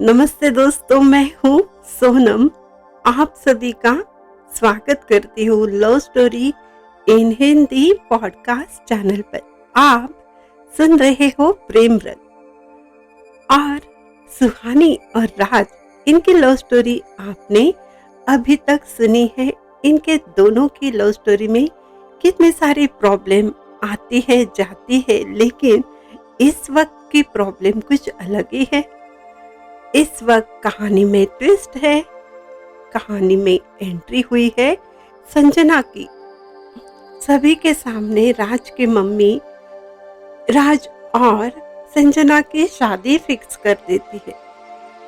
नमस्ते दोस्तों, मैं हूँ सोनम। आप सभी का स्वागत करती हूँ love story in Hindi podcast channel पर। आप सुन रहे हो प्रेम रंग। और सुहानी और राज, इनकी लव स्टोरी आपने अभी तक सुनी है। इनके दोनों की लव स्टोरी में कितने सारी प्रॉब्लम आती है जाती है, लेकिन इस वक्त की प्रॉब्लम कुछ अलग ही है। इस वक्त कहानी में ट्विस्ट है। कहानी में एंट्री हुई है संजना की। सभी के सामने राज की मम्मी राज और संजना की शादी फिक्स कर देती है,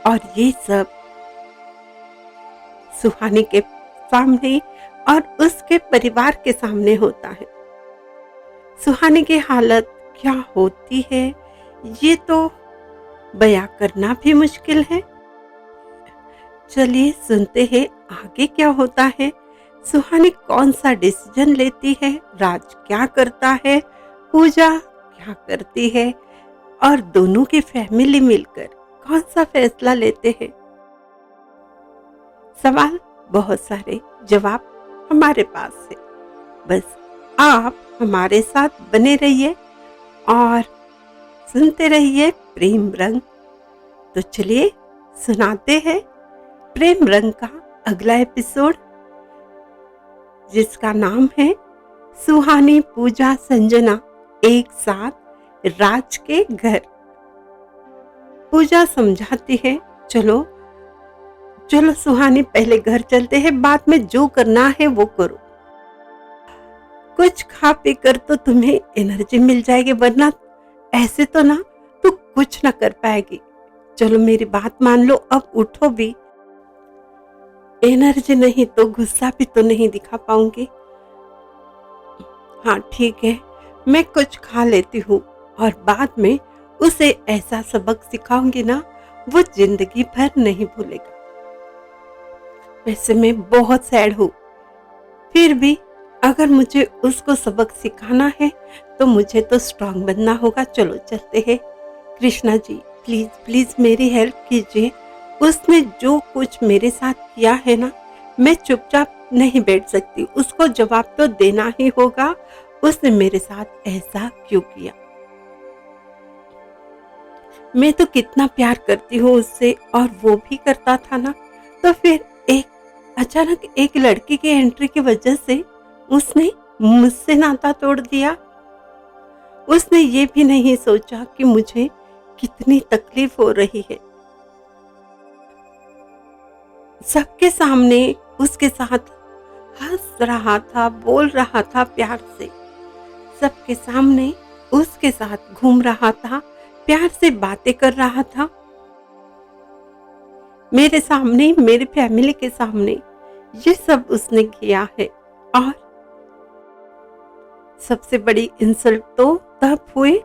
और ये सब सुहानी के सामने और उसके परिवार के सामने होता है। सुहानी की हालत क्या होती है ये तो बयां करना भी मुश्किल है। चलिए सुनते हैं आगे क्या होता है। सुहानी कौन सा डिसीजन लेती है, राज क्या करता है, पूजा क्या करती है, और दोनों की फैमिली मिलकर कौन सा फैसला लेते हैं। सवाल बहुत सारे, जवाब हमारे पास है। बस आप हमारे साथ बने रहिए और सुनते रहिए प्रेम रंग। तो चलिए सुनाते हैं प्रेम रंग का अगला एपिसोड, जिसका नाम है सुहानी पूजा संजना एक साथ राज के घर। पूजा समझाती है, चलो चलो सुहानी, पहले घर चलते हैं, बाद में जो करना है वो करो। कुछ खा पी कर तो तुम्हें एनर्जी मिल जाएगी, वरना ऐसे तो ना तू कुछ ना कर पाएगी। चलो मेरी बात मान लो, अब उठो भी। एनर्जी नहीं तो गुस्सा भी तो नहीं दिखा पाऊंगी। हाँ ठीक है, मैं कुछ खा लेती हूँ और बाद में उसे ऐसा सबक सिखाऊंगी ना, वो जिंदगी भर नहीं भूलेगा। वैसे मैं बहुत सैड हूँ, फिर भी अगर मुझे उसको सबक सिखाना है तो मुझे तो स्ट्रांग बनना होगा। चलो चलते हैं। कृष्णा जी प्लीज प्लीज मेरी हेल्प कीजिए। उसने जो कुछ मेरे साथ किया है ना, मैं चुपचाप नहीं बैठ सकती, उसको जवाब तो देना ही होगा। उसने मेरे साथ ऐसा क्यों किया? मैं तो कितना प्यार करती हूँ उससे, और वो भी करता था ना। तो फिर अचानक एक लड़की की एंट्री की वजह से उसने मुझसे नाता तोड़ दिया। उसने ये भी नहीं सोचा कि मुझे कितनी तकलीफ हो रही है। सबके सामने उसके साथ हंस रहा था, बोल रहा था प्यार से। सबके सामने उसके साथ घूम रहा था, प्यार से बातें कर रहा था। मेरे सामने, मेरी फैमिली के सामने ये सब उसने किया है। और सबसे बड़ी इंसल्ट तो तब हुई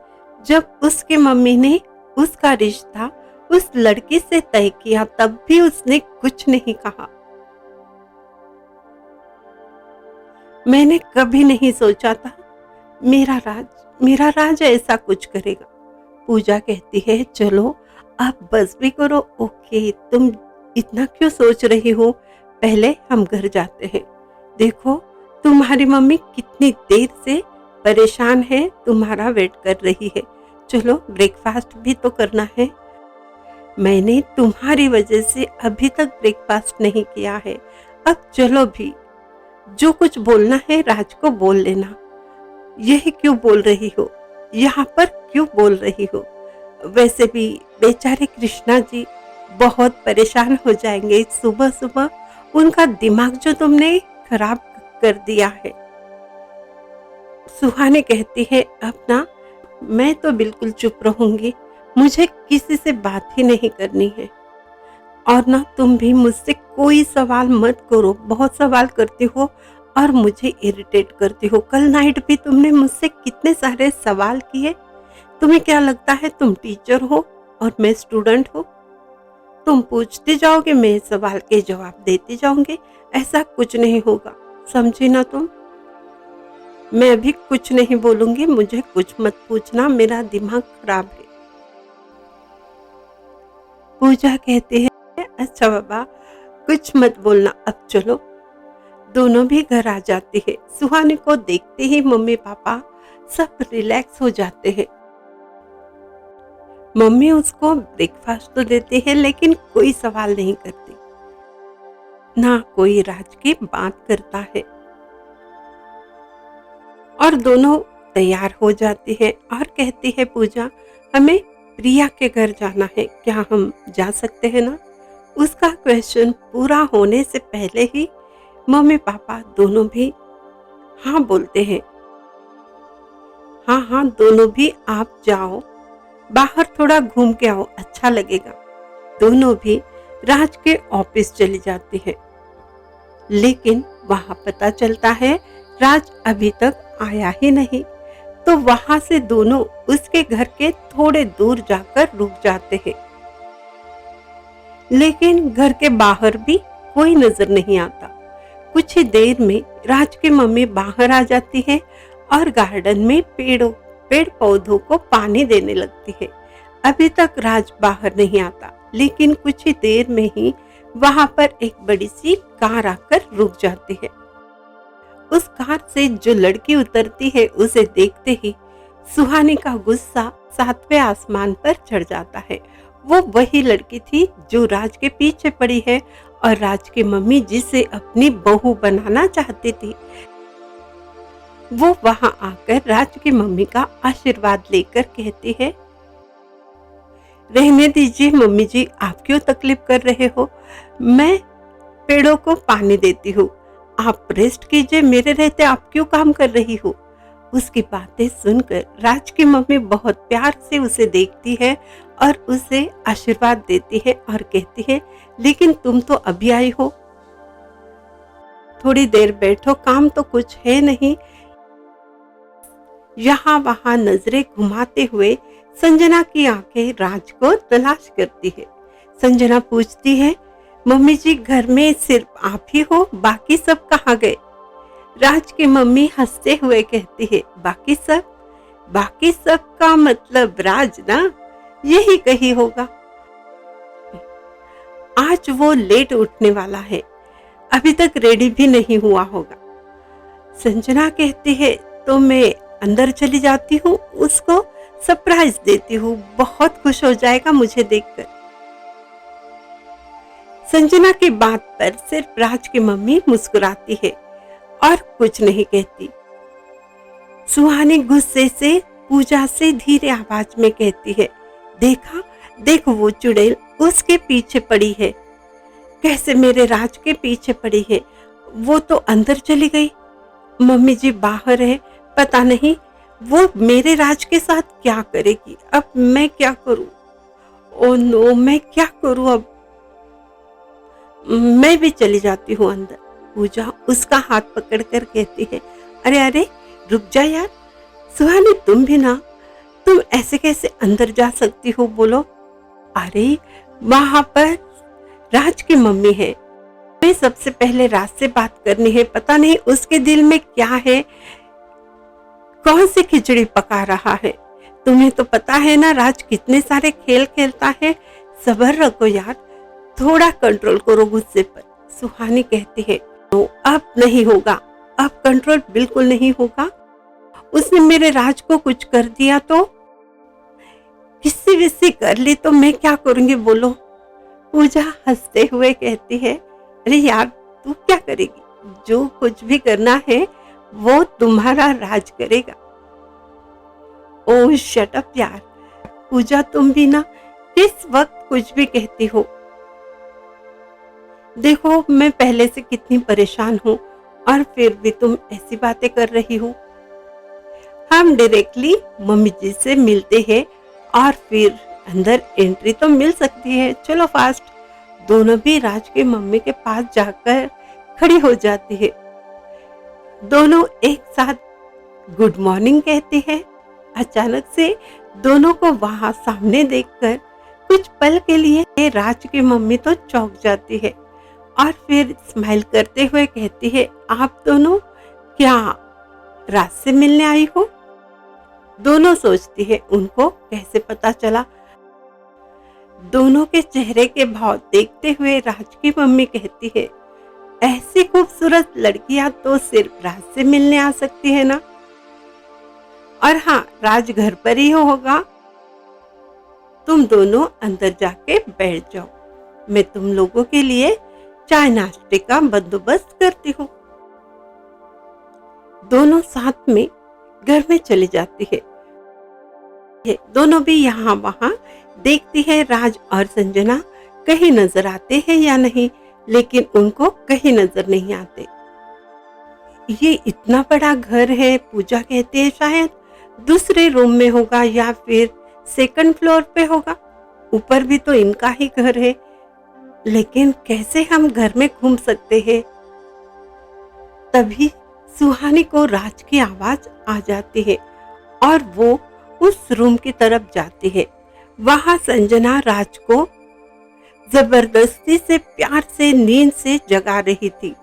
जब उसकी मम्मी ने उसका रिश्ता उस लड़की से तय किया, तब भी उसने कुछ नहीं कहा। मैंने कभी नहीं सोचा था मेरा राज ऐसा कुछ करेगा। पूजा कहती है, चलो आप बस भी करो। ओके, तुम इतना क्यों सोच रही हो, पहले हम घर जाते हैं। देखो तुम्हारी मम्मी कितनी देर से परेशान है, तुम्हारा वेट कर रही है। चलो ब्रेकफास्ट भी तो करना है। मैंने तुम्हारी वजह से अभी तक ब्रेकफास्ट नहीं किया है। अब चलो भी, जो कुछ बोलना है राज को बोल लेना। यही क्यों बोल रही हो, यहाँ पर क्यों बोल रही हो? वैसे भी बेचारे कृष्णा जी बहुत परेशान हो जाएंगे सुबह सुबह। उनका दिमाग जो तुमने खराब कर दिया है। सुहानी कहती है, अब ना मैं तो बिल्कुल चुप रहूंगी, मुझे किसी से बात ही नहीं करनी है। और ना तुम भी मुझसे कोई सवाल मत करो, बहुत सवाल करती हो और मुझे इरिटेट करती हो। कल नाइट भी तुमने मुझसे कितने सारे सवाल किए। तुम्हें क्या लगता है तुम टीचर हो और मैं स्टूडेंट हूँ? तुम पूछते जाओगे, मैं सवाल के जवाब देती जाऊंगी। ऐसा कुछ नहीं होगा, समझी ना तुम? मैं अभी कुछ नहीं बोलूंगी, मुझे कुछ मत पूछना, मेरा दिमाग खराब है। पूजा कहती है अच्छा बाबा कुछ मत बोलना, अब चलो। दोनों भी घर आ जाती है। सुहानी को देखते ही मम्मी पापा सब रिलैक्स हो जाते हैं। मम्मी उसको ब्रेकफास्ट तो देती है लेकिन कोई सवाल नहीं करती, ना कोई राज की बात करता है। और दोनों तैयार हो जाती है और कहती है पूजा हमें प्रिया के घर जाना है, क्या हम जा सकते हैं ना? उसका क्वेश्चन पूरा होने से पहले ही मम्मी पापा दोनों भी हाँ बोलते हैं। हाँ हाँ दोनों भी आप जाओ, बाहर थोड़ा घूम के आओ, अच्छा लगेगा। दोनों भी राज के ऑफिस चली जाती है, लेकिन वहां पता चलता है राज अभी तक आया ही नहीं। तो वहां से दोनों उसके घर के थोड़े दूर जाकर रुक जाते हैं, लेकिन घर के बाहर भी कोई नजर नहीं आता। कुछ ही देर में राज की मम्मी बाहर आ जाती है और गार्डन में पेड़ पौधों को पानी देने लगती है। अभी तक राज बाहर नहीं आता, लेकिन कुछ ही देर में ही वहां पर एक बड़ी सी कार आकर रुक जाती है। उस कार से जो लड़की उतरती है उसे देखते ही सुहानी का गुस्सा 7वें आसमान पर चढ़ जाता है। वो वही लड़की थी जो राज के पीछे पड़ी है और राज की मम्मी जिसे अपनी बहू बनाना चाहती थी, वो वहां आकर राज की मम्मी का आशीर्वाद लेकर कहती है रहने दीजिए मम्मी जी, आप क्यों तकलीफ कर रहे हो, मैं पेड़ों को पानी देती हूँ, आप रेस्ट कीजिए, मेरे रहते आप क्यों काम कर रही हो। उसकी बातें सुनकर राज की मम्मी बहुत प्यार से उसे देखती है और उसे आशीर्वाद देती है और कहती है लेकिन तुम तो अभी आई हो, थोड़ी देर बैठो, काम तो कुछ है नहीं। यहाँ वहां नजरें घुमाते हुए संजना की आंखें राज को तलाश करती है। संजना पूछती है मम्मी जी घर में सिर्फ आप ही हो, बाकी सब कहाँ गए? राज की मम्मी हंसते हुए कहती है बाकी सब का मतलब राज ना, यही कही होगा। आज वो लेट उठने वाला है, अभी तक रेडी भी नहीं हुआ होगा। संजना कहती है तो मैं अंदर चली जाती हूँ, उसको सरप्राइज देती हूँ, बहुत खुश हो जाएगा मुझे देखकर। संजना की बात पर सिर्फ राज की मम्मी मुस्कुराती है और कुछ नहीं कहती। सुहानी गुस्से से पूजा से धीरे आवाज में कहती है देखो वो चुड़ैल उसके पीछे पड़ी है, कैसे मेरे राज के पीछे पड़ी है, वो तो अंदर चली गई, मम्मी जी बाहर है, पता नहीं वो मेरे राज के साथ क्या करेगी, अब मैं क्या करूं, ओ नो मैं क्या करूं, अब मैं भी चली जाती हूँ अंदर। पूजा उसका हाथ पकड़कर कहती है अरे रुक जा यार, सुहानी तुम भी ना, तुम ऐसे कैसे अंदर जा सकती हो, बोलो। अरे वहां पर राज की मम्मी है, मैं सबसे पहले राज से बात करनी है, पता नहीं उसके दिल में क्या है, कौन सी खिचड़ी पका रहा है। तुम्हें तो पता है ना राज कितने सारे खेल खेलता है, सब्र रखो यार, थोड़ा कंट्रोल करो गुस्से पर। सुहानी कहती है तो अब नहीं होगा, अब कंट्रोल बिल्कुल नहीं होगा, उसने मेरे राज को कुछ कर दिया तो, किसी विस्सी कर ली तो मैं क्या करूंगी, बोलो। पूजा हंसते हुए कहती है अरे यार तू क्या करेगी, जो कुछ भी करना है वो तुम्हारा राज करेगा। ओह शट अप यार, पूजा तुम भी ना किस वक्त कुछ भी कहती हो, देखो मैं पहले से कितनी परेशान हूँ और फिर भी तुम ऐसी बातें कर रही हो। हम डायरेक्टली मम्मी जी से मिलते हैं और फिर अंदर एंट्री तो मिल सकती है, चलो फास्ट। दोनों भी राज के मम्मी के पास जाकर खड़ी हो जाती है, दोनों एक साथ गुड मॉर्निंग कहते हैं। अचानक से दोनों को वहां सामने देखकर कुछ पल के लिए राज की मम्मी तो चौंक जाती है और फिर स्माइल करते हुए कहती है आप दोनों क्या राज से मिलने आई हो। दोनों सोचती है उनको कैसे पता चला। दोनों के चेहरे के भाव देखते हुए राज की मम्मी कहती है, ऐसी खूबसूरत लड़कियां तो सिर्फ राज से मिलने आ सकती है ना। और हाँ, राज घर पर ही होगा, तुम दोनों अंदर जाके बैठ जाओ, मैं तुम लोगों के लिए चाय नाश्ते का बंदोबस्त करती हूँ। दोनों साथ में घर में चली जाती है। ये दोनों भी यहाँ वहाँ देखती है राज और संजना कहीं नजर आते हैं या नहीं, लेकिन उनको कहीं नजर नहीं आते। ये इतना बड़ा घर है, पूजा कहती है शायद दूसरे रूम में होगा या फिर सेकंड फ्लोर पे होगा। ऊपर भी तो इनका ही घर है, लेकिन कैसे हम घर में घूम सकते हैं। तभी सुहानी को राज की आवाज आ जाती है और वो उस रूम की तरफ जाती है। वहां संजना राज को जबरदस्ती से प्यार से नींद से जगा रही थी।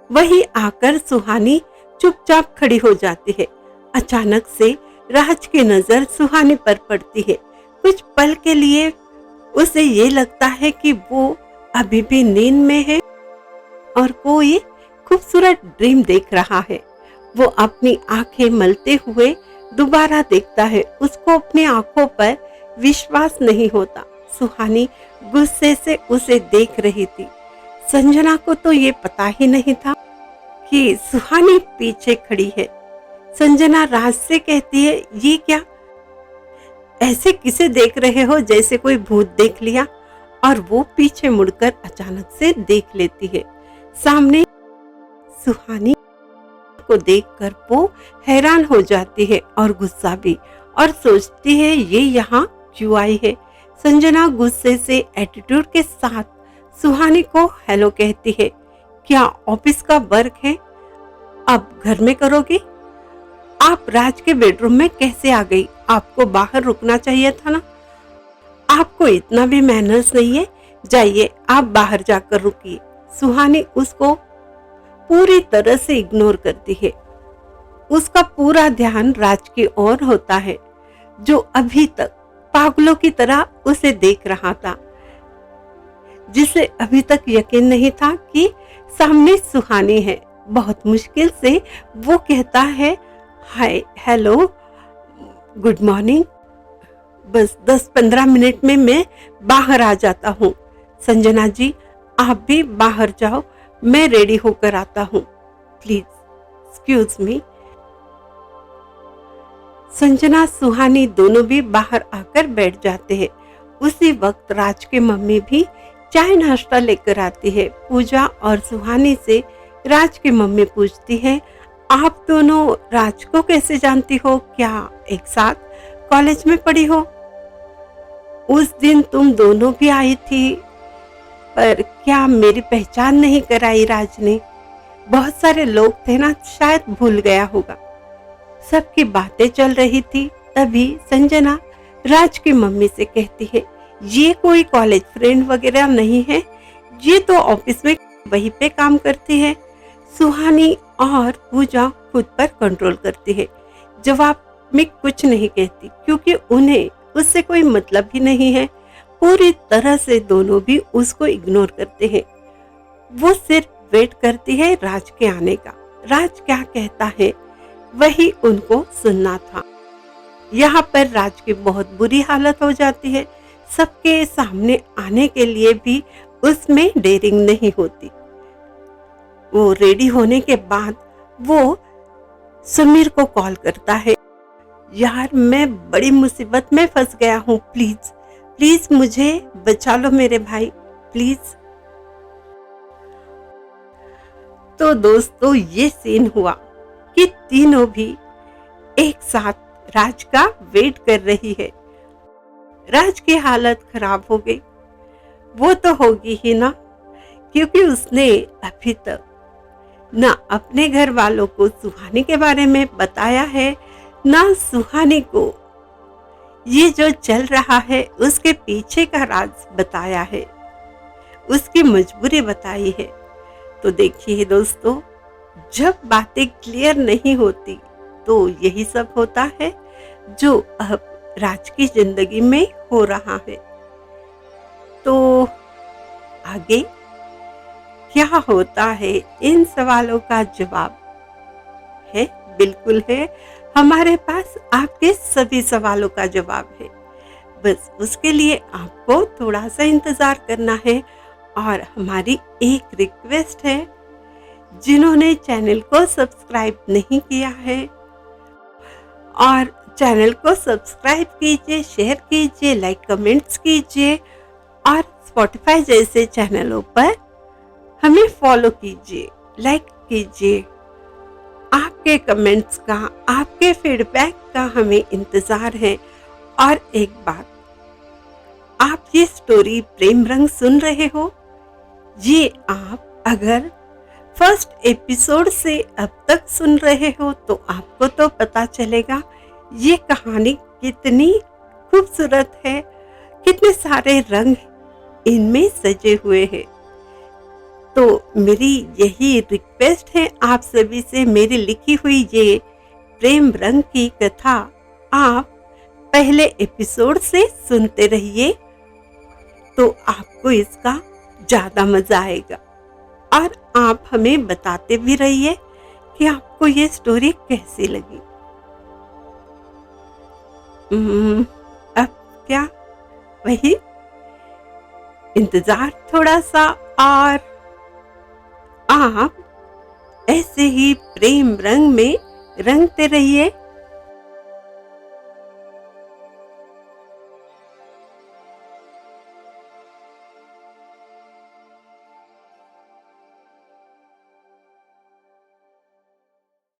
वही आकर सुहानी चुपचाप खड़ी हो जाती है। अचानक से राज की नजर सुहानी पर पड़ती है। कुछ पल के लिए उसे ये लगता है कि वो अभी भी नींद में है और कोई खूबसूरत ड्रीम देख रहा है। वो अपनी आंखें मलते हुए दोबारा देखता है। उसको अपनी आंखों पर विश्वास नहीं होता। सुहानी गुस्से से उसे देख रही थी। संजना को तो ये पता ही नहीं था कि सुहानी पीछे खड़ी है। संजना राज से कहती है, ये क्या, ऐसे किसे देख रहे हो जैसे कोई भूत देख लिया। और वो पीछे मुड़कर अचानक से देख लेती है। सामने सुहानी को देखकर वो हैरान हो जाती है और गुस्सा भी, और सोचती है ये यहाँ क्यों आई है। संजना गुस्से से एटीट्यूड के साथ सुहानी को हेलो कहती है। क्या ऑफिस का वर्क है, अब घर में करोगी? आप राज के बेडरूम में कैसे आ गई? आपको बाहर रुकना चाहिए था ना। आपको इतना भी मैनर्स नहीं है, जाइए आप बाहर जाकर रुकिए। सुहानी उसको पूरी तरह से इग्नोर करती है। उसका पूरा ध्यान राज की ओर होता है, जो अभी तक पागलों की तरह उसे देख रहा था, जिसे अभी तक यकीन नहीं था कि सामने सुहानी है। बहुत मुश्किल से वो कहता है, हाय, हेलो, गुड मॉर्निंग। बस 10-15 मिनट में मैं बाहर आ जाता हूँ। संजना जी, आप भी बाहर जाओ, मैं रेडी होकर आता हूँ, प्लीज एक्सक्यूज मी। संजना सुहानी दोनों भी बाहर आकर बैठ जाते हैं। उसी वक्त राज के मम्मी भी चाय नाश्ता लेकर आती है। पूजा और सुहानी से राज की मम्मी पूछती है, आप दोनों राज को कैसे जानती हो? क्या एक साथ कॉलेज में पढ़ी हो? उस दिन तुम दोनों भी आई थी, पर क्या मेरी पहचान नहीं कराई राज ने? बहुत सारे लोग थे ना, शायद भूल गया होगा। सबकी बातें चल रही थी। तभी संजना राज की मम्मी से कहती है, ये कोई कॉलेज फ्रेंड वगैरह नहीं है, ये तो ऑफिस में वहीं पे काम करती है। सुहानी और पूजा खुद पर कंट्रोल करती है, जवाब में कुछ नहीं कहती, क्योंकि उन्हें उससे कोई मतलब ही नहीं है। पूरी तरह से दोनों भी उसको इग्नोर करते हैं। वो सिर्फ वेट करती है राज के आने का। राज क्या कहता है वही उनको सुनना था। यहाँ पर राज की बहुत बुरी हालत हो जाती है। सबके सामने आने के लिए भी उसमें डेयरिंग नहीं होती। वो रेडी होने के बाद वो समीर को कॉल करता है, यार मैं बड़ी मुसीबत में फंस गया हूँ, प्लीज प्लीज मुझे बचा लो मेरे भाई, प्लीज। तो दोस्तों ये सीन हुआ कि तीनों भी एक साथ राज का वेट कर रही है। राज की हालत खराब हो गई। वो तो होगी ही ना, क्योंकि उसने अभी तक ना अपने घर वालों को सुहानी के बारे में बताया है, ना सुहानी को ये जो चल रहा है उसके पीछे का राज बताया है, उसकी मजबूरी बताई है। तो देखिए दोस्तों, जब बातें क्लियर नहीं होती तो यही सब होता है जो अब राज की जिंदगी में हो रहा है। तो आगे क्या होता है, इन सवालों का जवाब है, बिल्कुल है। हमारे पास आपके सभी सवालों का जवाब है। बस उसके लिए आपको थोड़ा सा इंतजार करना है। और हमारी एक रिक्वेस्ट है, जिन्होंने चैनल को सब्सक्राइब नहीं किया है, और चैनल को सब्सक्राइब कीजिए, शेयर कीजिए, लाइक कमेंट्स कीजिए, और स्पॉटिफाई जैसे चैनलों पर हमें फॉलो कीजिए, लाइक कीजिए। आपके कमेंट्स का, आपके फीडबैक का हमें इंतजार है। और एक बात, आप ये स्टोरी प्रेम रंग सुन रहे हो, ये आप अगर फर्स्ट एपिसोड से अब तक सुन रहे हो तो आपको तो पता चलेगा ये कहानी कितनी खूबसूरत है, कितने सारे रंग इनमें सजे हुए हैं। तो मेरी यही रिक्वेस्ट है आप सभी से, मेरी लिखी हुई ये प्रेम रंग की कथा आप पहले एपिसोड से सुनते रहिए, तो आपको इसका ज्यादा मजा आएगा। और आप हमें बताते भी रहिए कि आपको ये स्टोरी कैसी लगी। अब क्या, वही इंतजार थोड़ा सा, और आप ऐसे ही प्रेम रंग में रंगते रहिए।